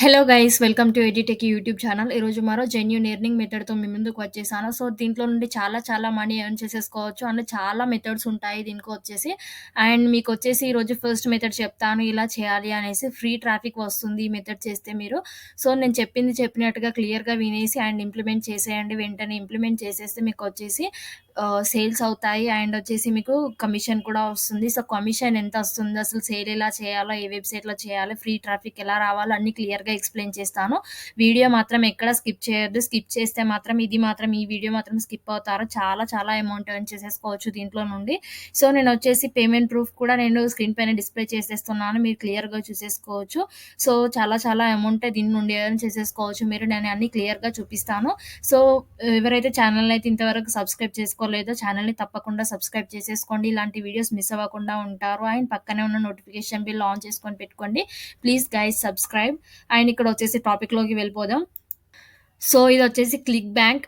Hello guys, welcome to edu techie YouTube channel. ఈరోజు మరో genuine earning మెథడ్‌తో మీ ముందుకు వచ్చేసాను. సో, దీంట్లో నుండి చాలా మనీ ఎర్న్ చేసేసుకోవచ్చు. అండ్ చాలా మెథడ్స్ ఉంటాయి దీనికొచ్చేసి. అండ్ మీకొచ్చేసి ఈరోజు ఫస్ట్ మెథడ్ చెప్తాను. ఇలా చేయాలి అనేసి ఫ్రీ ట్రాఫిక్ వస్తుంది ఈ మెథడ్ చేస్తే మీరు. సో, నేను చెప్పింది చెప్పినట్టుగా క్లియర్‌గా వినేసి అండ్ ఇంప్లిమెంట్ చేసేయండి. వెంటనే ఇంప్లిమెంట్ చేసేస్తే మీకొచ్చేసి సేల్స్ అవుతాయి. అండ్ వచ్చేసి మీకు కమిషన్ కూడా వస్తుంది. సో, కమిషన్ ఎంత వస్తుంది, అసలు సేల్ ఎలా చేయాలో, ఏ వెబ్‌సైట్‌లో చేయాలి, ఫ్రీ ట్రాఫిక్ ఎలా రావాలో అన్నీ క్లియర్‌గా ఎక్స్‌ప్లెయిన్ చేస్తాను. వీడియో మాత్రం ఎక్కడ స్కిప్ చేయొద్దు. స్కిప్ చేస్తే మాత్రం ఈ వీడియో మాత్రం స్కిప్ అవుతారు. చాలా అమౌంట్ ఎర్న్ చేసేసుకోవచ్చు దీంట్లో నుండి. సో, నేనొచ్చేసి పేమెంట్ ప్రూఫ్ కూడా నేను స్క్రీన్ పైన డిస్‌ప్లే చేసేస్తున్నాను. మీరు క్లియర్‌గా చూసేసుకోవచ్చు. సో, చాలా అమౌంటే దీని నుండి ఎర్న్ చేసేసుకోవచ్చు మీరు. నేను అన్నీ క్లియర్‌గా చూపిస్తాను. సో, ఎవరైతే ఛానల్‌ని అయితే ఇంతవరకు సబ్స్క్రైబ్ చేసుకోలేదో ఛానల్‌ని తప్పకుండా సబ్స్క్రైబ్ చేసేసుకోండి. ఇలాంటి వీడియోస్ మిస్ అవ్వకుండా ఉంటారు. అండ్ పక్కనే ఉన్న నోటిఫికేషన్ బిల్ ఆన్ చేసుకొని పెట్టుకోండి. Please guys subscribe. అండ్ ఇక్కడ వచ్చేసి టాపిక్‌లోకి వెళ్ళిపోదాం. సో, ఇదొచ్చేసి క్లిక్ బ్యాంక్.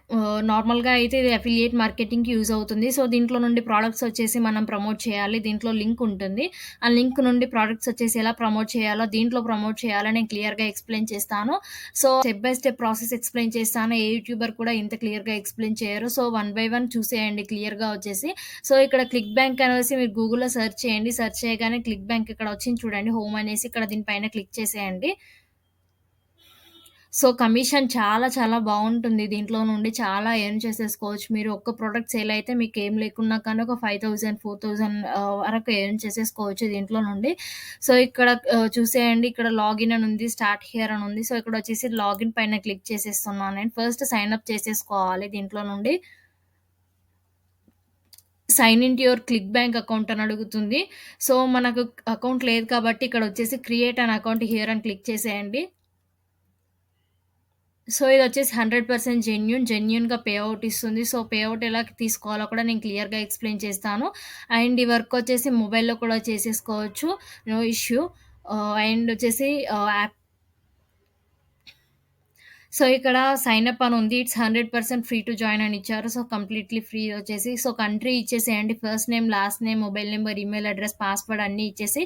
నార్మల్‌గా అయితే ఇది అఫిలియేట్ మార్కెటింగ్‌కి యూజ్ అవుతుంది. సో, దీంట్లో నుండి ప్రొడక్ట్స్ వచ్చేసి మనం ప్రమోట్ చేయాలి. దీంట్లో లింక్ ఉంటుంది. ఆ లింక్ నుండి ప్రొడక్ట్స్ వచ్చేసి ఎలా ప్రమోట్ చేయాలో, దీంట్లో ప్రమోట్ చేయాలో నేను క్లియర్‌గా ఎక్స్‌ప్లెయిన్ చేస్తాను. So, step by step process explain చేస్తాను. ఏ యూట్యూబర్ కూడా ఇంత క్లియర్‌గా ఎక్స్‌ప్లెయిన్ చేయరు. సో, వన్ బై వన్ చూసేయండి క్లియర్‌గా వచ్చేసి. సో, ఇక్కడ క్లిక్ బ్యాంక్ అనేసి మీరు గూగుల్‌లో సెర్చ్ చేయండి. సెర్చ్ చేయగానే క్లిక్ బ్యాంక్ ఇక్కడ వచ్చింది చూడండి, హోమ్ అనేసి. ఇక్కడ దీనిపైన క్లిక్ చేసేయండి. సో, కమిషన్ చాలా బావుంటుంది. దీంట్లో నుండి చాలా ఎర్న్ చేసేసుకోవచ్చు మీరు. ఒక్క ప్రొడక్ట్ సేల్ అయితే మీకేం లేకున్నా కానీ ఒక 5,000, 4,000 వరకు ఎర్న్ చేసేసుకోవచ్చు దీంట్లో నుండి. సో, ఇక్కడ చూసేయండి, ఇక్కడ లాగిన్ అని ఉంది. స్టార్ట్ హియర్ అని ఉంది. సో, ఇక్కడొచ్చేసి లాగిన్ పైన క్లిక్ చేసేస్తున్నాను నేను. ఫస్ట్ సైన్ అప్ చేసేసుకోవాలి దీంట్లో నుండి. Sign in to your ClickBank account అని అడుగుతుంది. సో, మనకు అకౌంట్ లేదు కాబట్టి ఇక్కడొచ్చేసి క్రియేట్ అన్ అకౌంట్ హియర్ అని క్లిక్ చేసేయండి. సో, ఇదొచ్చేసి 100% జెన్యూన్‌గా పే ఔట్ ఇస్తుంది. సో, పే ఔట్ ఎలా తీసుకోవాలో కూడా నేను క్లియర్‌గా ఎక్స్‌ప్లెయిన్ చేస్తాను. అండ్ ఈ వర్క్ వచ్చేసి మొబైల్‌లో కూడా చేసేసుకోవచ్చు. No issue. అండ్ వచ్చేసి యాప్. సో, ఇక్కడ సైన్ అప్ అని ఉంది. ఇట్స్ 100% ఫ్రీ టు జాయిన్ అని ఇచ్చారు. సో, కంప్లీట్‌లీ ఫ్రీ వచ్చేసి. సో, కంట్రీ ఇచ్చేసేయండి. First name, last name, mobile number, email address, password అన్నీ ఇచ్చేసి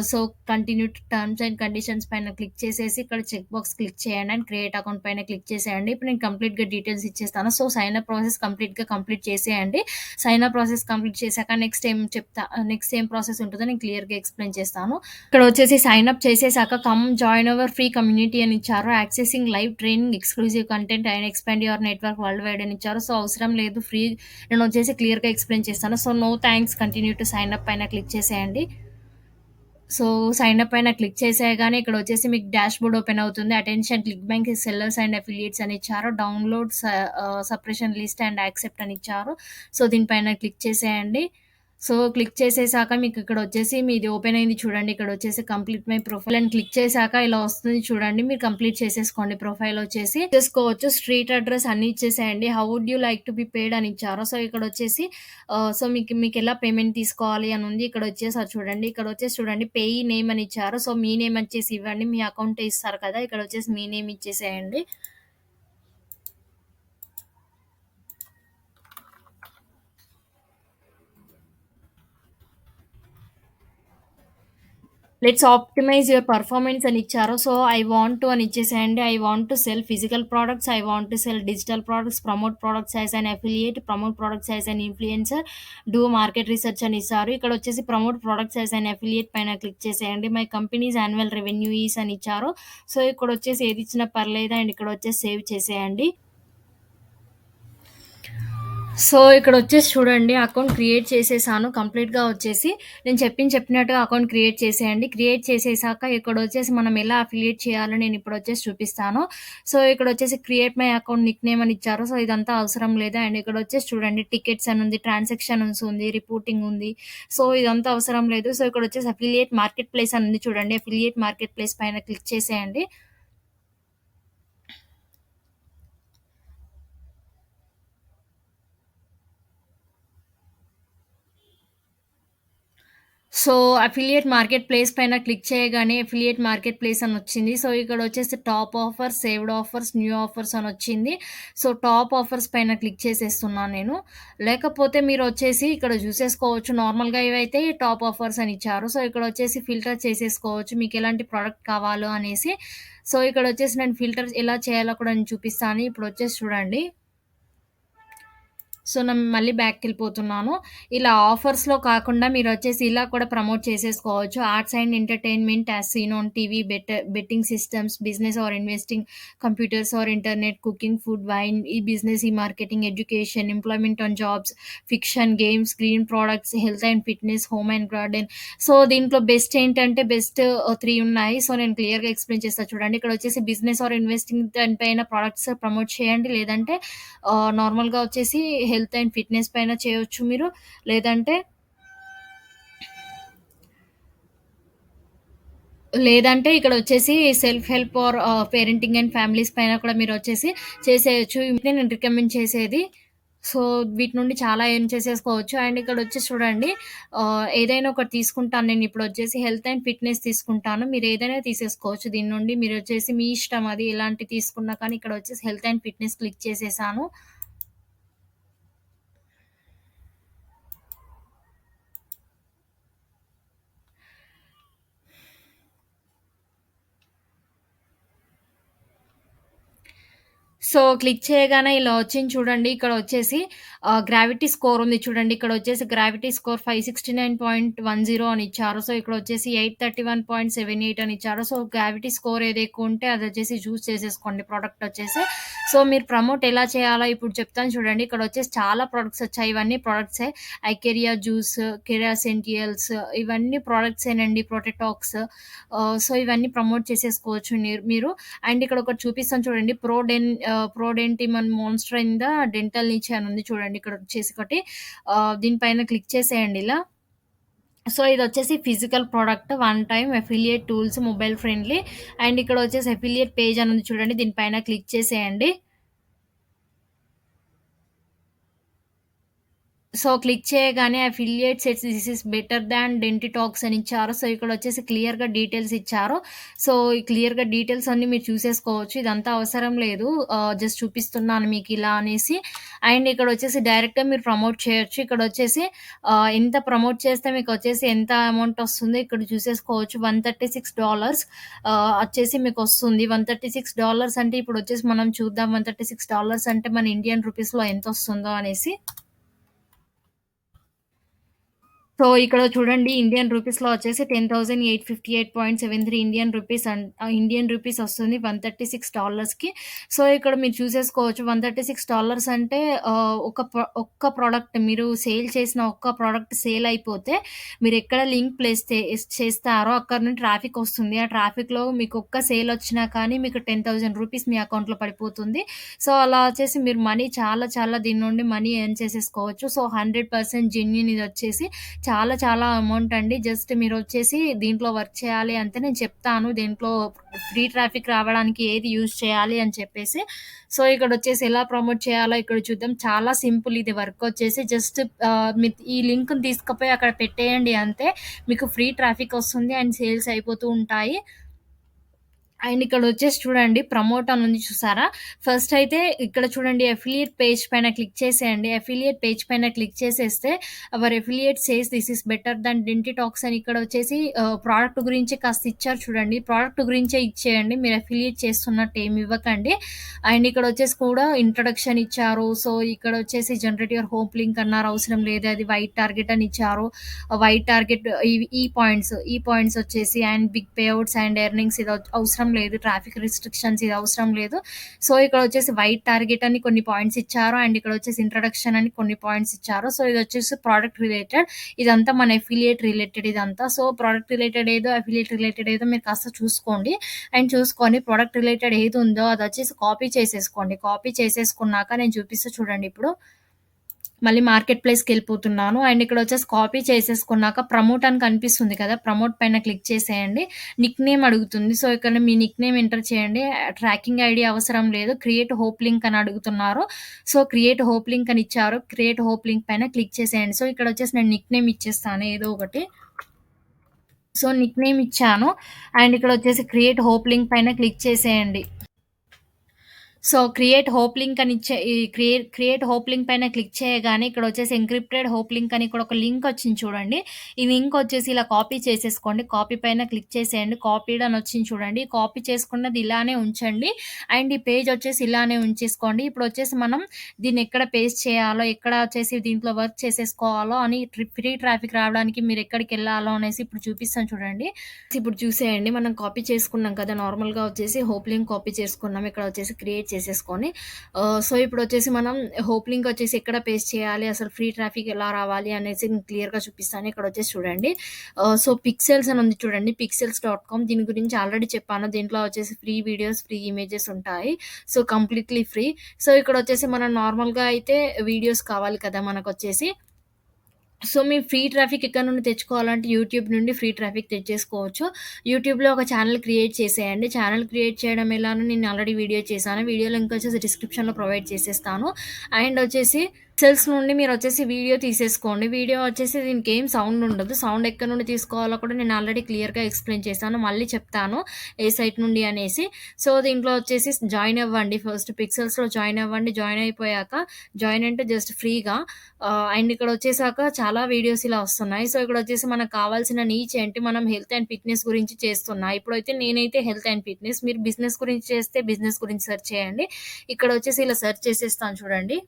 so, continue to terms and conditions పైన క్లిక్ చేసేసి ఇక్కడ చెక్ బాక్స్ క్లిక్ చేయండి. అండ్ క్రియేట్ అకౌంట్ పైన క్లిక్ చేసేయండి. ఇప్పుడు నేను కంప్లీట్‌గా డీటెయిల్స్ ఇచ్చేస్తాను. So, sign up process complete చేసేయండి. సైన్ అప్ ప్రాసెస్ కంప్లీట్ చేశాక నెక్స్ట్ ఏం ప్రాసెస్ ఉంటుందో నేను క్లియర్‌గా ఎక్స్‌ప్లెయిన్ చేస్తాను. ఇక్కడ వచ్చేసి సైన్ అప్ చేసేసాక come join our free community అని ఇచ్చారు. Accessing live training, exclusive content and expand your network worldwide అని ఇచ్చారు. సో, అవసరం లేదు, ఫ్రీ. నేను వచ్చేసి క్లియర్‌గా ఎక్స్‌ప్లెయిన్ చేస్తాను. So, no thanks, continue to sign up పైన క్లిక్ చేసేయండి. సో, సైన్ అప్ పైన క్లిక్ చేసేయగానే ఇక్కడ వచ్చేసి మీకు డాష్ బోర్డ్ ఓపెన్ అవుతుంది. Attention ClickBank sellers and affiliates అని ఇచ్చారు. Download separation list and accept అని ఇచ్చారు. సో, దీనిపైన క్లిక్ చేసేయండి. సో, క్లిక్ చేసేసాక మీకు ఇక్కడ వచ్చేసి మీది ఓపెన్ అయింది చూడండి. ఇక్కడ వచ్చేసి కంప్లీట్ మై ప్రొఫైల్ అని క్లిక్ చేశాక ఇలా వస్తుంది చూడండి. మీరు కంప్లీట్ చేసేసుకోండి ప్రొఫైల్ వచ్చేసి. చేసుకోవచ్చు. స్ట్రీట్ అడ్రెస్ అన్నీ ఇచ్చేసేయండి. How would you like to be paid అని ఇచ్చారు. సో, ఇక్కడ వచ్చేసి సో, మీకెలా పేమెంట్ తీసుకోవాలి అని ఉంది. ఇక్కడ వచ్చేసి అది చూడండి. ఇక్కడ వచ్చేసి చూడండి, పేయీ నేమ్ అని ఇచ్చారు. సో, మీ నేమ్ వచ్చేసి ఇవ్వండి. మీ అకౌంట్ ఇస్తారు కదా! ఇక్కడ వచ్చేసి మీ నేమ్ ఇచ్చేసేయండి. లెట్స్ ఆప్టిమైజ్ యువర్ పర్ఫార్మెన్స్ అని ఇచ్చారు. సో, ఐ వాంట్ టు అని ఇచ్చేసేయండి. I want to sell physical products, I want to sell digital products, promote products as an affiliate, promote products as an influencer, do market research అని ఇచ్చారు. ఇక్కడ వచ్చేసి promote products as an affiliate పైన click చేసేయండి. My company's annual revenue is అని ఇచ్చారు. So, ఇక్కడ వచ్చేసి ఏది ఇచ్చినా పర్లేదు. అండ్ ఇక్కడ వచ్చేసి సేవ్ చేసేయండి. సో, ఇక్కడొచ్చేసి చూడండి, అకౌంట్ క్రియేట్ చేసేసాను కంప్లీట్‌గా వచ్చేసి. నేను చెప్పినట్టుగా అకౌంట్ క్రియేట్ చేసేయండి. క్రియేట్ చేసేసాక ఇక్కడొచ్చేసి మనం ఎలా అఫిలియేట్ చేయాలో నేనిప్పుడొచ్చేసి చూపిస్తాను. సో, ఇక్కడొచ్చేసి create my account nickname అని ఇచ్చారు. సో, ఇదంతా అవసరం లేదు. అండ్ ఇక్కడొచ్చేసి చూడండి, టికెట్స్ అని ఉంది, ట్రాన్సాక్షన్స్ ఉంది, రిపోర్టింగ్ ఉంది. సో, ఇదంతా అవసరం లేదు. సో, ఇక్కడొచ్చేసి అఫిలియేట్ మార్కెట్ ప్లేస్ అని ఉంది చూడండి. అఫిలియేట్ మార్కెట్ ప్లేస్ పైన క్లిక్ చేసేయండి. సో, అఫిలియేట్ మార్కెట్ ప్లేస్ పైన క్లిక్ చేయగానే అఫిలియేట్ మార్కెట్ ప్లేస్ అనొచ్చింది. సో, ఇక్కడొచ్చేసి top offers, saved offers, new offers అనొచ్చింది. సో, టాప్ ఆఫర్స్ పైన క్లిక్ చేసేస్తున్నాను నేను. లేకపోతే మీరొచ్చేసి ఇక్కడ చూసేసుకోవచ్చు. నార్మల్‌గా ఇవైతే టాప్ ఆఫర్స్ అని ఇచ్చారు. సో, ఇక్కడొచ్చేసి ఫిల్టర్ చేసేసుకోవచ్చు. మీకెలాంటి ప్రొడక్ట్ కావాలో అనేసి. సో, ఇక్కడొచ్చేసి నేను ఫిల్టర్ ఎలా చేయాలో కూడా నేను చూపిస్తాను. ఇప్పుడొచ్చేసి చూడండి. సో, నేను మళ్ళీ బ్యాక్‌కెళ్ళిపోతున్నాను. ఇలా ఆఫర్స్‌లో కాకుండా మీరొచ్చేసి ఇలా కూడా ప్రమోట్ చేసేసుకోవచ్చు. Arts and entertainment as seen on TV, betting systems, business or investing, computers or internet, cooking, food, wine, e marketing, education, employment on jobs, fiction, games, green products, health and fitness, home and garden. So, దీంట్లో best ఏంటంటే best 3 ఉన్నాయి. So, నేను క్లియర్‌గా explain చేస్తా చూడండి. ఇక్కడొచ్చేసి business or investing దానిపైన products promote చేయండి. లేదంటే నార్మల్‌గా వచ్చేసి హెల్త్ అండ్ ఫిట్‌నెస్ పైన చేయొచ్చు మీరు. లేదంటే లేదంటే ఇక్కడొచ్చేసి self help or parenting and families పైన కూడా మీరొచ్చేసి చేసేయొచ్చు. ఇవే నేను రికమెండ్ చేసేది. సో, వీటి నుండి చాలా ఎర్న్ చేసేసుకోవచ్చు. అండ్ ఇక్కడొచ్చేసి చూడండి ఏదైనా ఒకటి తీసుకుంటాను నేనిప్పుడొచ్చేసి హెల్త్ అండ్ ఫిట్‌నెస్ తీసుకుంటాను. మీరేదైనా తీసేసుకోవచ్చు దీని నుండి. మీరొచ్చేసి మీ ఇష్టం అది ఎలాంటివి తీసుకున్నా కానీ ఇక్కడొచ్చేసి హెల్త్ అండ్ ఫిట్‌నెస్ క్లిక్ చేసేసాను. సో, క్లిక్ చేయగానే ఇలా వచ్చింది చూడండి. ఇక్కడొచ్చేసి గ్రావిటీ స్కోర్ ఉంది చూడండి. ఇక్కడొచ్చేసి గ్రావిటీ స్కోర్ 569.10 అని ఇచ్చారు. సో, ఇక్కడొచ్చేసి 831.78 అని ఇచ్చారు. సో, గ్రావిటీ స్కోర్ ఏది ఎక్కువుంటే అదొచ్చేసి చూజ్ చేసేసుకోండి ప్రొడక్ట్ వచ్చేసి. సో, మీరు ప్రమోట్ ఎలా చేయాలో ఇప్పుడు చెప్తాను చూడండి. ఇక్కడొచ్చేసి చాలా ప్రొడక్ట్స్ వచ్చాయి. ఇవన్నీ ప్రొడక్ట్సే. ఐకేరియా జ్యూస్, కెరాసెంటియల్స్ ఇవన్నీ ప్రొడక్ట్సేనండి. ప్రొటెటాక్స్ సో, ఇవన్నీ ప్రమోట్ చేసేసుకోవచ్చు మీరు. అండ్ ఇక్కడ ఒకటి చూపిస్తాను చూడండి. ProDentim monster in the dental niche అని ఉంది చూడండి. ఇక్కడ వచ్చేసి ఒకటి దీనిపైన క్లిక్ చేసేయండి ఇలా. సో, ఇదొచ్చేసి physical product one time affiliate tools mobile friendly. And ఇక్కడ వచ్చేసి అఫిలియేట్ పేజ్ అని ఉంది చూడండి. దీనిపైన క్లిక్ చేసేయండి. సో, క్లిక్ చేయగానే affiliate sets this is better than Dentitox అని ఇచ్చారు. సో, ఇక్కడొచ్చేసి క్లియర్‌గా డీటెయిల్స్ ఇచ్చారు. సో, ఈ క్లియర్‌గా డీటెయిల్స్ అన్నీ మీరు చూసేసుకోవచ్చు. ఇదంతా అవసరం లేదు. జస్ట్ చూపిస్తున్నాను మీకిలా అనేసి. అండ్ ఇక్కడొచ్చేసి డైరెక్ట్‌గా మీరు ప్రమోట్ చేయొచ్చు. ఇక్కడొచ్చేసి ఎంత ప్రమోట్ చేస్తే మీకొచ్చేసి ఎంత అమౌంట్ వస్తుందో ఇక్కడ చూసేసుకోవచ్చు. $136 వచ్చేసి మీకొస్తుంది. $136 అంటే ఇప్పుడొచ్చేసి మనం చూద్దాం $136 అంటే మన ఇండియన్ రూపీస్‌లో ఎంతొస్తుందో అనేసి. సో, ఇక్కడ చూడండి ఇండియన్ రూపీస్‌లో వచ్చేసి 10,858.73 ఇండియన్ రూపీస్ వస్తుంది $136కి. సో, ఇక్కడ మీరు చూసేసుకోవచ్చు $136 అంటే ఒక్క ప్రొడక్ట్ మీరు సేల్ చేసిన ఒక్క ప్రొడక్ట్ సేల్ అయిపోతే మీరెక్కడ లింక్ ప్లేస్ చేస్తారో అక్కడ నుండి ట్రాఫిక్ వస్తుంది. ఆ ట్రాఫిక్‌లో మీకు ఒక్క సేల్ వచ్చినా కానీ మీకు ₹10,000 మీ అకౌంట్‌లో పడిపోతుంది. సో, అలా వచ్చేసి మీరు మనీ చాలా చాలా దీని నుండి మనీ ఎర్న్ చేసేసుకోవచ్చు. సో, 100% జెన్యూన్ ఇదొచ్చేసి చాలా చాలా అమౌంట్ అండి. జస్ట్ మీరొచ్చేసి దీంట్లో వర్క్ చేయాలి అంతే నేను చెప్తాను. దీంట్లో ఫ్రీ ట్రాఫిక్ రావడానికి ఏది యూజ్ చేయాలి అని చెప్పేసి. సో, ఇక్కడొచ్చేసి ఎలా ప్రమోట్ చేయాలో ఇక్కడ చూద్దాం. చాలా సింపుల్ ఇది వర్క్ వచ్చేసి జస్ట్ ఈ లింక్‌ని తీసుకపోయి అక్కడ పెట్టేయండి అంతే. మీకు ఫ్రీ ట్రాఫిక్ వస్తుంది అండ్ సేల్స్ అయిపోతూ ఉంటాయి. అండ్ ఇక్కడొచ్చేసి చూడండి ప్రమోట్ అని ఉంది చూసారా? ఫస్ట్ అయితే ఇక్కడ చూడండి అఫిలియేట్ పేజ్ పైన క్లిక్ చేసేయండి. అఫిలియేట్ పేజ్ పైన క్లిక్ చేసేస్తే our affiliate says this is better than Dentitox అని ఇక్కడొచ్చేసి ప్రొడక్ట్ గురించి కాస్త ఇచ్చారు చూడండి. ప్రొడక్ట్ గురించే ఇచ్చేయండి. మీరు అఫిలియేట్ చేస్తున్నట్టు ఏమి ఇవ్వకండి. అండ్ ఇక్కడొచ్చేసి కూడా ఇంట్రడక్షన్ ఇచ్చారు. సో, ఇక్కడొచ్చేసి జనరేట్ యువర్ హోమ్ లింక్ అన్నారు. అవసరం లేదు. అది వైట్ టార్గెట్ అని ఇచ్చారు. వైట్ టార్గెట్ ఈ పాయింట్స్ వచ్చేసి and big payouts and earnings ఇది అవసరం లేదు. ట్రాఫిక్ రిస్ట్రిక్షన్స్ ఇది అవసరం లేదు. సో, ఇక్కడ వచ్చేసి వైట్ టార్గెట్ అని కొన్ని పాయింట్స్ ఇచ్చారు. అండ్ ఇక్కడ వచ్చేసి ఇంట్రడక్షన్ అని కొన్ని పాయింట్స్ ఇచ్చారు. సో, ఇది వచ్చేసి ప్రొడక్ట్ రిలేటెడ్. ఇదంతా మన అఫిలియేట్ రిలేటెడ్ ఇదంతా. సో, ప్రొడక్ట్ రిలేటెడ్ ఏదో అఫిలియేట్ రిలేటెడ్ ఏదో మీరు కాస్త చూసుకోండి. అండ్ చూసుకొని ప్రొడక్ట్ రిలేటెడ్ ఏది ఉందో అది వచ్చేసి కాపీ చేసేసుకోండి. కాపీ చేసేసుకున్నాక నేను చూపిస్తా చూడండి ఇప్పుడు. మళ్ళీ మార్కెట్ ప్లేస్‌కెళ్ళిపోతున్నాను. అండ్ ఇక్కడొచ్చేసి కాపీ చేసేసుకున్నాక ప్రమోట్ అని కనిపిస్తుంది కదా! ప్రమోట్ పైన క్లిక్ చేసేయండి. నిక్ నేమ్ అడుగుతుంది. సో, ఇక్కడ మీ నిక్ నేమ్ ఎంటర్ చేయండి. ట్రాకింగ్ ఐడీ అవసరం లేదు. క్రియేట్ హోప్ లింక్ అని అడుగుతున్నారు. సో, క్రియేట్ హోప్ లింక్ అని ఇచ్చారు. క్రియేట్ హోప్ లింక్ పైన క్లిక్ చేసేయండి. సో, ఇక్కడొచ్చేసి నేను నిక్ నేమ్ ఇచ్చేస్తాను ఏదో ఒకటి. సో, నిక్ నేమ్ ఇచ్చాను. అండ్ ఇక్కడొచ్చేసి క్రియేట్ హోప్ లింక్ పైన క్లిక్ చేసేయండి. సో, క్రియేట్ హోప్ లింక్ అని ఇచ్చే ఈ క్రియేట్ హోప్ లింక్ పైన క్లిక్ చేయగానే ఇక్కడొచ్చేసి ఎంక్రిప్టెడ్ హోప్ లింక్ అని ఇక్కడ ఒక లింక్ వచ్చింది చూడండి. ఈ లింక్ వచ్చేసి ఇలా కాపీ చేసేసుకోండి. కాపీ పైన క్లిక్ చేసేయండి. కాపీడ్ అని వచ్చింది చూడండి. కాపీ చేసుకున్నది ఇలానే ఉంచండి. అండ్ ఈ పేజ్ వచ్చేసి ఇలానే ఉంచేసుకోండి. ఇప్పుడొచ్చేసి మనం దీన్ని ఎక్కడ పేస్ట్ చేయాలో, ఎక్కడ వచ్చేసి దీంట్లో వర్క్ చేసేసుకోవాలో అని ఫ్రీ ట్రాఫిక్ రావడానికి మీరెక్కడికెళ్ళాలో అనేసి ఇప్పుడు చూపిస్తాను చూడండి. ఇప్పుడు చూసేయండి. మనం కాపీ చేసుకున్నాం కదా! నార్మల్‌గా వచ్చేసి హోప్ లింక్ కాపీ చేసుకున్నాం. ఇక్కడ వచ్చేసి క్రియేట్ చేసేసుకొని సో, ఇప్పుడొచ్చేసి మనం హోప్ లింక్ వచ్చేసి ఎక్కడ పేస్ట్ చేయాలి, అసలు ఫ్రీ ట్రాఫిక్ ఎలా రావాలి అనేసి నేను క్లియర్‌గా చూపిస్తాను. ఇక్కడొచ్చేసి చూడండి. సో, పిక్సెల్స్ అని ఉంది చూడండి. పిక్సెల్స్.కామ్ దీని గురించి ఆల్రెడీ చెప్పాను. దీంట్లో వచ్చేసి ఫ్రీ వీడియోస్, ఫ్రీ ఇమేజెస్ ఉంటాయి. So, completely free. సో, ఇక్కడొచ్చేసి మనం నార్మల్‌గా అయితే వీడియోస్ కావాలి కదా! మనకొచ్చేసి సో, మేము ఫ్రీ ట్రాఫిక్ ఎక్కడి నుండి తెచ్చుకోవాలంటే యూట్యూబ్ నుండి ఫ్రీ ట్రాఫిక్ తెచ్చేసుకోవచ్చు. యూట్యూబ్‌లో ఒక ఛానెల్ క్రియేట్ చేసేయండి. ఛానెల్ క్రియేట్ చేయడం ఎలానో నేను ఆల్రెడీ వీడియో చేశాను. వీడియో లింక్ వచ్చేసి డిస్క్రిప్షన్‌లో ప్రొవైడ్ చేసేస్తాను. అండ్ వచ్చేసి సెల్స్ నుండి మీరొచ్చేసి వీడియో తీసేసుకోండి. వీడియో వచ్చేసి దీనికేం సౌండ్ ఉండదు. సౌండ్ ఎక్కడి నుండి తీసుకోవాలో కూడా నేను ఆల్రెడీ క్లియర్‌గా ఎక్స్‌ప్లెయిన్ చేశాను. మళ్ళీ చెప్తాను ఏ సైట్ నుండి అనేసి. సో, దీంట్లో వచ్చేసి జాయిన్ అవ్వండి. ఫస్ట్ పిక్సెల్స్‌లో జాయిన్ అవ్వండి. జాయిన్ అయిపోయాక జాయిన్ అంటే జస్ట్ ఫ్రీగా అండ్ ఇక్కడొచ్చేసాక చాలా వీడియోస్ ఇలా వస్తున్నాయి. సో, ఇక్కడొచ్చేసి మనకు కావాల్సిన నీచ్ ఏంటి, మనం హెల్త్ అండ్ ఫిట్‌నెస్ గురించి చేస్తున్నా. ఇప్పుడైతే నేనైతే హెల్త్ అండ్ ఫిట్‌నెస్, మీరు బిజినెస్ గురించి చేస్తే బిజినెస్ గురించి సెర్చ్ చేయండి. ఇక్కడొచ్చేసి ఇలా సెర్చ్ చేసేస్తాను చూడండి.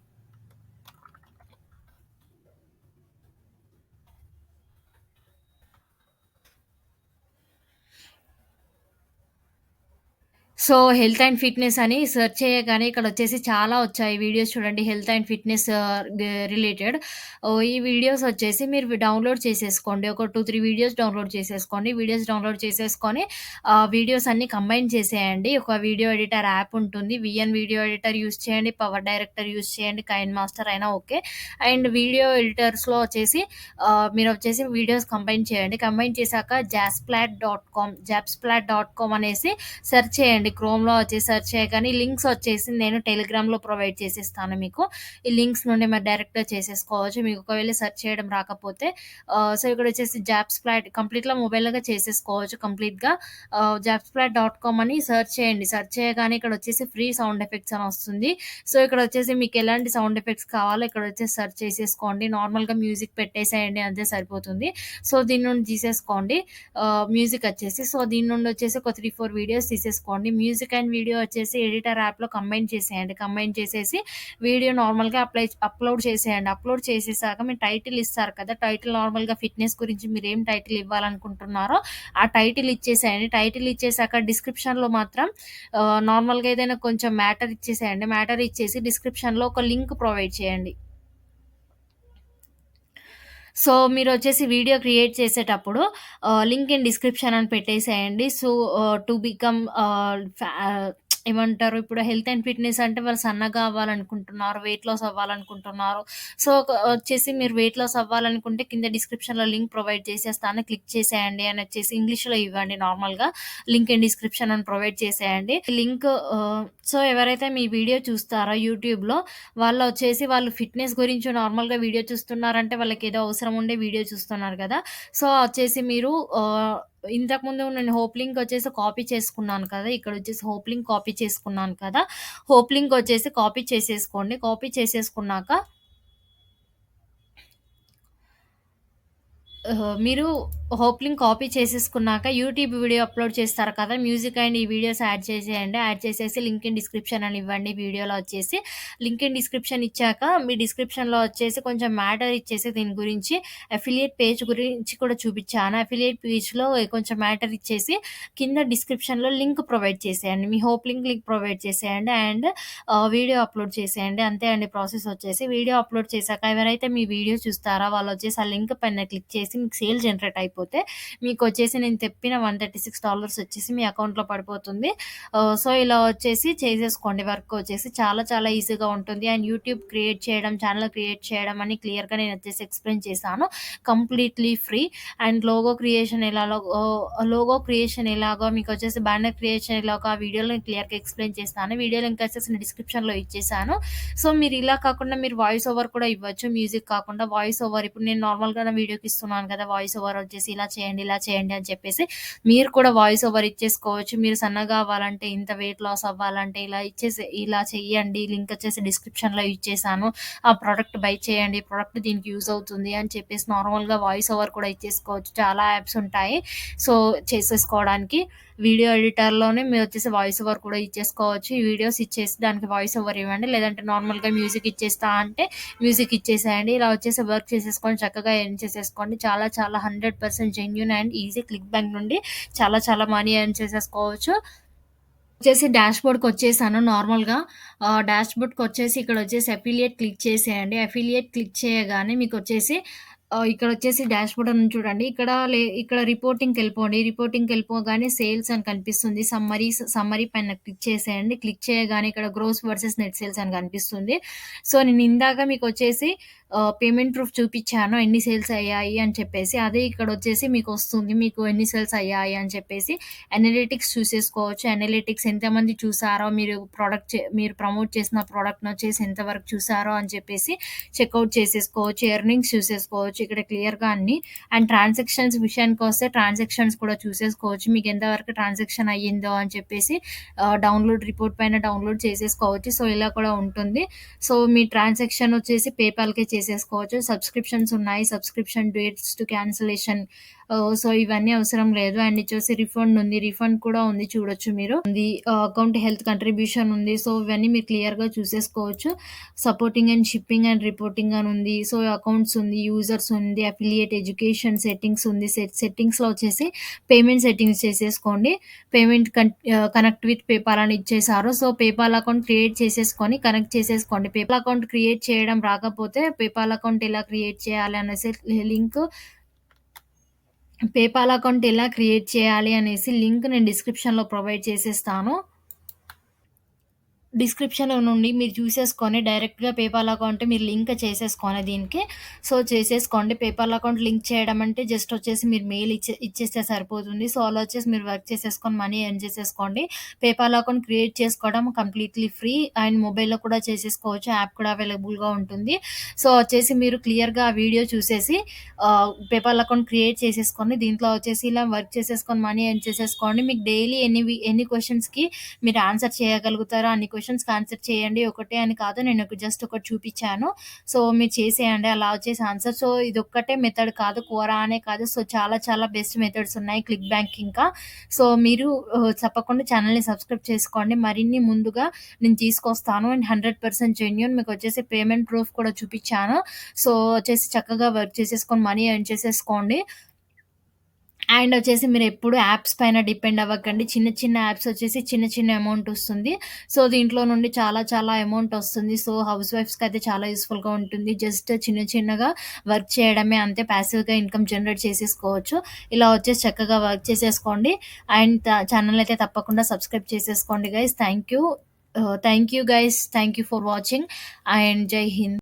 సో, హెల్త్ అండ్ ఫిట్‌నెస్ అని సెర్చ్ చేయగానే ఇక్కడొచ్చేసి చాలా వచ్చాయి వీడియోస్ చూడండి. Health and fitness related. ఈ వీడియోస్ వచ్చేసి మీరు డౌన్‌లోడ్ చేసేసుకోండి. ఒక 2, 3 వీడియోస్ డౌన్‌లోడ్ చేసేసుకోండి. వీడియోస్ డౌన్‌లోడ్ చేసేసుకొని వీడియోస్ అన్నీ కంబైన్ చేసేయండి. ఒక వీడియో ఎడిటర్ యాప్ ఉంటుంది. వీడియో ఎడిటర్ యూజ్ చేయండి. పవర్ డైరెక్టర్ యూజ్ చేయండి. కైన్ మాస్టర్ అయినా ఓకే. అండ్ వీడియో ఎడిటర్స్‌లో వచ్చేసి మీరొచ్చేసి వీడియోస్ కంబైన్ చేయండి. కంబైన్ చేశాక జాబ్స్‌ప్లాట్.కామ్ అనేసి సెర్చ్ చేయండి. క్రోమ్‌లో వచ్చేసి సెర్చ్ చేయగానే లింక్స్ వచ్చేసి నేను టెలిగ్రామ్‌లో ప్రొవైడ్ చేసేస్తాను మీకు. ఈ లింక్స్ నుండి మీరు డైరెక్ట్‌గా చేసేసుకోవచ్చు. మీకు ఒకవేళ సెర్చ్ చేయడం రాకపోతే సో, ఇక్కడొచ్చేసి కంప్లీట్‌గా మొబైల్‌లోగా చేసేసుకోవచ్చు కంప్లీట్‌గా. జాబ్స్‌ప్లాట్.కామ్ అని సెర్చ్ చేయండి. సెర్చ్ చేయగానే ఇక్కడొచ్చేసి ఫ్రీ సౌండ్ ఎఫెక్ట్స్ అని వస్తుంది. సో, ఇక్కడొచ్చేసి మీకు ఎలాంటి సౌండ్ ఎఫెక్ట్స్ కావాలో ఇక్కడొచ్చేసి సెర్చ్ చేసేసుకోండి. నార్మల్‌గా మ్యూజిక్ పెట్టేసేయండి అంతే సరిపోతుంది. సో, దీని నుండి తీసేసుకోండి. మ్యూజిక్ వచ్చేసి. సో, దీని నుండి వచ్చేసి ఒక 3, 4 వీడియోస్ తీసేసుకోండి. మ్యూజిక్ అండ్ వీడియో వచ్చేసి ఎడిటర్ యాప్‌లో కంబైన్ చేసేయండి. కంబైన్ చేసేసి వీడియో నార్మల్‌గా అప్‌లోడ్ చేసేయండి. అప్‌లోడ్ చేసేసాక మీరు టైటిల్ ఇస్తారు కదా! టైటిల్ నార్మల్‌గా ఫిట్‌నెస్ గురించి మీరేం టైటిల్ ఇవ్వాలనుకుంటున్నారో ఆ టైటిల్ ఇచ్చేసేయండి. టైటిల్ ఇచ్చేసాక డిస్క్రిప్షన్‌లో మాత్రం నార్మల్‌గా ఏదైనా కొంచెం మ్యాటర్ ఇచ్చేసేయండి. మ్యాటర్ ఇచ్చేసి డిస్క్రిప్షన్‌లో ఒక లింక్ ప్రొవైడ్ చేయండి. సో, మీరొచ్చేసి వీడియో క్రియేట్ చేసేటప్పుడు లింక్ ఇన్ డిస్క్రిప్షన్ అని పెట్టేసేయండి. సో, టు బికమ్ ఏమంటారు ఇప్పుడు హెల్త్ అండ్ ఫిట్‌నెస్ అంటే వాళ్ళు సన్నగా అవ్వాలనుకుంటున్నారు, వెయిట్ లాస్ అవ్వాలనుకుంటున్నారు. సో, వచ్చేసి మీరు వెయిట్ లాస్ అవ్వాలనుకుంటే కింద డిస్క్రిప్షన్‌లో లింక్ ప్రొవైడ్ చేసేస్తాను. క్లిక్ చేసేయండి అని వచ్చేసి ఇంగ్లీష్‌లో ఇవ్వండి నార్మల్‌గా. లింక్ ఇన్ డిస్క్రిప్షన్ అని ప్రొవైడ్ చేసేయండి. లింక్ సో, ఎవరైతే మీ వీడియో చూస్తారో యూట్యూబ్‌లో వాళ్ళు ఫిట్‌నెస్ గురించి నార్మల్‌గా వీడియో చూస్తున్నారంటే వాళ్ళకేదో అవసరం ఉండే వీడియో చూస్తున్నారు గదా! సో, వచ్చేసి మీరు ఇంతకుముందు నేను హోప్ లింక్ వచ్చేసి కాపీ చేసుకున్నాను కదా! ఇక్కడొచ్చేసి హోప్ లింక్ కాపీ చేసుకున్నాను కదా! హోప్ లింక్ వచ్చేసి కాపీ చేసేసుకోండి. కాపీ చేసేసుకున్నాక మీరు హోప్ లింక్ కాపీ చేసేసుకున్నాక యూట్యూబ్ వీడియో అప్‌లోడ్ చేస్తారు కదా! మ్యూజిక్ అండ్ ఈ వీడియోస్ యాడ్ చేసేయండి. యాడ్ చేసేసి లింక్ ఇన్ డిస్క్రిప్షన్ అని ఇవ్వండి వీడియోలో వచ్చేసి. లింక్ ఇన్ డిస్క్రిప్షన్ ఇచ్చాక మీ డిస్క్రిప్షన్‌లో వచ్చేసి కొంచెం మ్యాటర్ ఇచ్చేసి దీని గురించి అఫిలియేట్ పేజ్ గురించి కూడా చూపిచ్చాను. అఫిలియేట్ పేజ్‌లో కొంచెం మ్యాటర్ ఇచ్చేసి కింద డిస్క్రిప్షన్‌లో లింక్ ప్రొవైడ్ చేసేయండి. మీ హోప్ లింక్ ప్రొవైడ్ చేసేయండి. అండ్ వీడియో అప్‌లోడ్ చేసేయండి. అంతే అండి ప్రాసెస్ వచ్చేసి. వీడియో అప్‌లోడ్ చేశాక ఎవరైతే మీ వీడియో చూస్తారో వాళ్ళొచ్చేసి ఆ లింక్ పైన క్లిక్ చేసి మీకు సేల్ జనరేట్ అయిపోతే మీకొచ్చేసి నేను చెప్పిన $136 వచ్చేసి మీ అకౌంట్‌లో పడిపోతుంది. సో, ఇలా వచ్చేసి చేసేసుకోండి వర్క్ వచ్చేసి. చాలా చాలా ఈజీగా ఉంటుంది. అండ్ యూట్యూబ్ క్రియేట్ చేయడం, ఛానెల్ క్రియేట్ చేయడం అని క్లియర్‌గా నేనొచ్చేసి ఎక్స్‌ప్లెయిన్ చేశాను. Completely free. And logo creation ఎలాగో మీకొచ్చేసి బ్యానర్ క్రియేషన్ ఎలాగో ఆ వీడియోలో నేను క్లియర్‌గా ఎక్స్‌ప్లెయిన్ చేస్తాను. వీడియో లింక్ వచ్చేసి నేను డిస్క్రిప్షన్‌లో ఇచ్చేసాను. సో, మీరు ఇలా కాకుండా మీరు వాయిస్ ఓవర్ కూడా ఇవ్వచ్చు. మ్యూజిక్ కాకుండా వాయిస్ ఓవర్ ఇప్పుడు నేను నార్మల్‌గా నా వీడియోకి ఇస్తున్నాను కదా! వాయిస్ ఓవర్ వచ్చేసి చెప్పేసి ఇలా చేయండి, ఇలా చేయండి అని చెప్పేసి మీరు కూడా వాయిస్ ఓవర్ ఇచ్చేసుకోవచ్చు. మీరు సన్నగా అవ్వాలంటే, ఇంత వెయిట్ లాస్ అవ్వాలంటే ఇలా చెయ్యండి. లింక్ వచ్చేసి డిస్క్రిప్షన్‌లో ఇచ్చేసాను. ఆ ప్రొడక్ట్ బై చేయండి. ప్రొడక్ట్ దీనికి యూజ్ అవుతుంది అని చెప్పేసి నార్మల్‌గా వాయిస్ ఓవర్ కూడా ఇచ్చేసుకోవచ్చు. చాలా యాప్స్ ఉంటాయి. సో, చేసేసుకోవడానికి. వీడియో ఎడిటర్‌లోనే మీరొచ్చేసి వాయిస్ ఓవర్ కూడా ఇచ్చేసుకోవచ్చు. ఈ వీడియోస్ ఇచ్చేసి దానికి వాయిస్ ఓవర్ ఇవ్వండి. లేదంటే నార్మల్‌గా మ్యూజిక్ ఇచ్చేస్తా అంటే మ్యూజిక్ ఇచ్చేసేయండి. ఇలా వచ్చేసి వర్క్ చేసేసుకొని చక్కగా ఎర్న్ చేసేసుకోండి. చాలా చాలా 100% genuine and easy click bank నుండి చాలా చాలా మనీ ఎర్న్ చేసేసుకోవచ్చు. వచ్చేసి డాష్‌బోర్డ్‌కొచ్చేసాను నార్మల్‌గా. డాష్‌బోర్డ్‌కొచ్చేసి ఇక్కడొచ్చేసి అఫిలియేట్ క్లిక్ చేసేయండి. అఫిలియేట్ క్లిక్ చేయగానే మీకొచ్చేసి ఇక్కడొచ్చేసి డాష్‌బోర్డ్ అని చూడండి. ఇక్కడ రిపోర్టింగ్‌కెళ్ళిపోండి. రిపోర్టింగ్‌కెళ్ళిపోగానే సేల్స్ అని కనిపిస్తుంది. సమ్మరీ పైన క్లిక్ చేసేయండి. క్లిక్ చేయగానే ఇక్కడ గ్రోస్ వర్సెస్ నెట్ సేల్స్ అని కనిపిస్తుంది. సో, నేను ఇందాక మీకొచ్చేసి పేమెంట్ ప్రూఫ్ చూపిచ్చాను. ఎన్ని సేల్స్ అయ్యాయి అని చెప్పేసి. అదే ఇక్కడొచ్చేసి మీకొస్తుంది. మీకు ఎన్ని సేల్స్ అయ్యాయి అని చెప్పేసి. అనలిటిక్స్ చూసేసుకోవచ్చు. అనలిటిక్స్ ఎంతమంది చూసారో, మీరు ప్రమోట్ చేసిన ప్రొడక్ట్‌నొచ్చేసి ఎంతవరకు చూసారో అని చెప్పేసి చెక్‌ఔట్ చేసేసుకోవచ్చు. ఎర్నింగ్స్ చూసేసుకోవచ్చు. ఇక్కడ క్లియర్‌గా అన్నీ. అండ్ ట్రాన్సాక్షన్స్ విషయానికొస్తే ట్రాన్సాక్షన్స్ కూడా చూసేసుకోవచ్చు. మీకు ఎంతవరకు ట్రాన్సాక్షన్ అయ్యిందో అని చెప్పేసి రిపోర్ట్ పైన డౌన్‌లోడ్ చేసేసుకోవచ్చు. సో, ఇలా కూడా ఉంటుంది. సో, మీ ట్రాన్సాక్షన్ వచ్చేసి పేపాల్‌కే చేసేసుకోవచ్చు. సబ్స్క్రిప్షన్స్ ఉన్నాయి. Subscription dates to cancellation so, ఇవన్నీ అవసరం లేదు. అండ్ ఇచ్చేసి రిఫండ్ ఉంది. రిఫండ్ కూడా ఉంది చూడొచ్చు మీరు. అకౌంట్ హెల్త్ కంట్రిబ్యూషన్ ఉంది. సో, ఇవన్నీ మీరు క్లియర్‌గా చూసేసుకోవచ్చు. Supporting and shipping and reporting అని ఉంది. సో, అకౌంట్స్ ఉంది. యూజర్స్ ఉంది. అఫిలియేట్ ఎడ్యుకేషన్ సెట్టింగ్స్ ఉంది. సెట్టింగ్స్‌లో వచ్చేసి పేమెంట్ సెట్టింగ్స్ చేసేసుకోండి. కనెక్ట్ విత్ పేపాల్ అని ఇచ్చేసారు. సో, పేపాల్ అకౌంట్ క్రియేట్ చేసేసుకొని కనెక్ట్ చేసేసుకోండి. పేపాల్ అకౌంట్ క్రియేట్ చేయడం రాకపోతే పేపాల్ అకౌంట్ ఎలా క్రియేట్ చేయాలి అనేసి పేపాల్ అకౌంట్ ఎలా క్రియేట్ చేయాలి అనేసి లింక్ నేను డిస్క్రిప్షన్‌లో ప్రొవైడ్ చేసేస్తాను. డిస్క్రిప్షన్‌లో నుండి మీరు చూసేసుకొని డైరెక్ట్‌గా పేపాల్ అకౌంట్ మీరు లింక్ చేసేసుకొని దీనికి. సో, చేసేసుకోండి. పేపాల్ అకౌంట్ లింక్ చేయడం అంటే జస్ట్ వచ్చేసి మీరు మెయిల్ ఇచ్చేస్తే సరిపోతుంది. సో, అలా వచ్చేసి మీరు వర్క్ చేసేసుకొని మనీ ఎర్న్ చేసేసుకోండి. పేపాల్ అకౌంట్ క్రియేట్ చేసుకోవడం కంప్లీట్‌లీ ఫ్రీ అండ్ మొబైల్‌లో కూడా చేసేసుకోవచ్చు. యాప్ కూడా అవైలబుల్‌గా ఉంటుంది. సో, వచ్చేసి మీరు క్లియర్‌గా ఆ వీడియో చూసేసి పేపాల్ అకౌంట్ క్రియేట్ చేసేసుకొని దీంట్లో వచ్చేసి ఇలా వర్క్ చేసేసుకొని మనీ ఎర్న్ చేసేసుకోండి. మీకు డైలీ ఎన్ని క్వెషన్స్‌కి మీరు ఆన్సర్ చేయగలుగుతారో అన్ని క్వెషన్స్‌కి ఆన్సర్ చేయండి. ఒకటే అని కాదు. నేను జస్ట్ ఒకటి చూపిచ్చాను. సో, మీరు చేసేయండి. అలా వచ్చేసి ఆన్సర్. సో, ఇదొక్కటే మెథడ్ కాదు. క్వోరా అనే కాదు. సో, చాలా చాలా బెస్ట్ మెథడ్స్ ఉన్నాయి క్లిక్ బ్యాంక్ ఇంకా. సో, మీరు తప్పకుండా ఛానెల్‌ని సబ్స్క్రైబ్ చేసుకోండి. మరిన్ని ముందుగా నేను తీసుకొస్తాను. అండ్ 100% జెన్యూన్ మీకొచ్చేసి పేమెంట్ ప్రూఫ్ కూడా చూపిచ్చాను. సో, వచ్చేసి చక్కగా వర్క్ చేసేసుకొని మనీ ఎర్న్ చేసేసుకోండి. అండ్ వచ్చేసి మీరెప్పుడు యాప్స్ పైన డిపెండ్ అవ్వకండి. చిన్న చిన్న యాప్స్ వచ్చేసి చిన్న చిన్న అమౌంట్ ఒస్తుంది. సో, దీంట్లో నుండి చాలా చాలా అమౌంట్ ఒస్తుంది. సో, హౌస్ వైఫ్స్‌కయితే చాలా యూజ్‌ఫుల్‌గా ఉంటుంది. జస్ట్ చిన్న చిన్నగా వర్క్ చేయడమే అంతే. ప్యాసివ్‌గా ఇన్‌కమ్ జనరేట్ చేసేసుకోవచ్చు. ఇలా వచ్చేసి చక్కగా వర్క్ చేసేసుకోండి. అండ్ ఛానెల్ అయితే తప్పకుండా సబ్స్క్రైబ్ చేసేసుకోండి guys. Thank you. Thank you guys. Thank you for watching and జై హింద్.